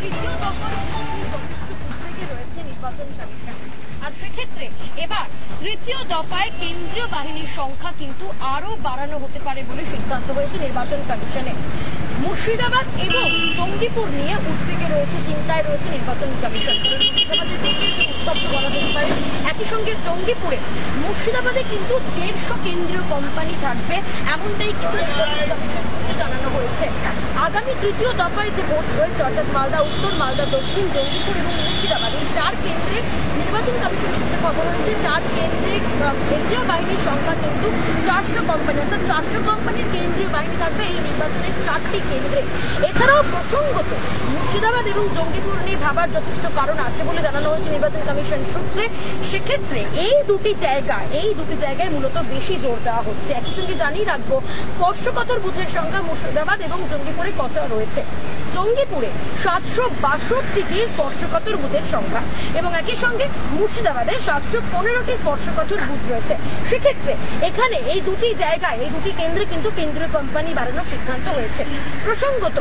তৃতীয় দফার উদ্বেগে রয়েছে নির্বাচন কমিশন। আর সেক্ষেত্রে এবার তৃতীয় দফায় কেন্দ্রীয় বাহিনীর সংখ্যা কিন্তু আরো বাড়ানো হতে পারে বলে সিদ্ধান্ত হয়েছে নির্বাচন কমিশনে। মুর্শিদাবাদ এবং জঙ্গিপুর নিয়ে উদ্বেগে রয়েছে, চিন্তায় রয়েছে নির্বাচন কমিশন। মুর্শিদাবাদের উত্তপ্ত বলা যেতে পারে। একই সঙ্গে জঙ্গিপুরে মুর্শিদাবাদে কিন্তু 150 কেন্দ্রীয় কোম্পানি থাকবে, এমনটাই কিন্তু নির্বাচন কমিশন জানানো হয়েছে। আগামী তৃতীয় দফায় যে ভোট রয়েছে, অর্থাৎ মালদা উত্তর, মালদা দক্ষিণ, জঙ্গিপুর এবং মুর্শিদাবাদ, এই 4 কেন্দ্রে নির্বাচন কমিশন সূত্রে খবর হয়েছে 4 কেন্দ্রে কেন্দ্রীয় বাহিনীর সংখ্যা কিন্তু 400 কোম্পানি, অর্থাৎ 400 কোম্পানির কেন্দ্রীয় বাহিনী থাকবে এই নির্বাচনের 4টি কেন্দ্রে। এছাড়াও প্রসঙ্গত মুর্শিদাবাদ এবং জঙ্গিপুর নিয়ে ভাবার যথেষ্ট কারণ আছে বলে জানানো হয়েছে নির্বাচন কমিশন সূত্রে। সেক্ষেত্রে এই দুটি জায়গায় মূলত বেশি জোর দেওয়া হচ্ছে। একই সঙ্গে জানিয়ে রাখবো, স্পর্শকাতর বুথের সংখ্যা মুর্শিদাবাদ এবং জঙ্গিপুরে কত রয়েছে। জঙ্গিপুরে 762টি স্পর্শকাতর বুথের সংখ্যা এবং একই সঙ্গে মুর্শিদাবাদে 715টি স্পর্শকাতর বুথ রয়েছে। সেক্ষেত্রে এখানে এই দুটি জায়গায়, এই দুটি কেন্দ্রে কিন্তু কেন্দ্রীয় কোম্পানি বাড়ানোর সিদ্ধান্ত হয়েছে। প্রসঙ্গত,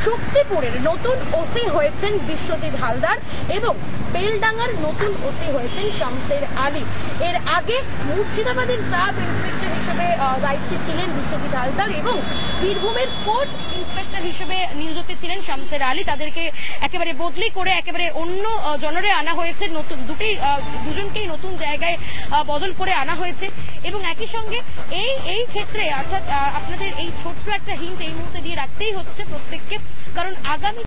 শক্তিপুরের নতুন ওসি হয়েছেন বিশ্বজিৎ হালদার এবং বেলডাঙ্গার নতুন ওসি হয়েছেন শামসের আলী। এর আগে মুর্শিদাবাদের সাব ইন্সপেক্টর হিসেবে দায়িত্বে ছিলেন বিশ্বজিৎ হালদার এবং বীরভূমের কোর্ট ইন্সপেক্টর হিসেবে নিয়োজিত ছিলেন শামসের আলী। তাদেরকে একেবারে বদলি করে একেবারে অন্য জনরে আনা হয়েছে, নতুন দুজনকেই নতুন জায়গায় বদল করে আনা হয়েছে। এবং একই সঙ্গে এই ক্ষেত্রে অর্থাৎ আপনাদের এই ছোট্ট একটা হিন্ট এই মুহূর্তে দিয়ে রাখতেই হচ্ছে প্রত্যেককে, কারণ আগামী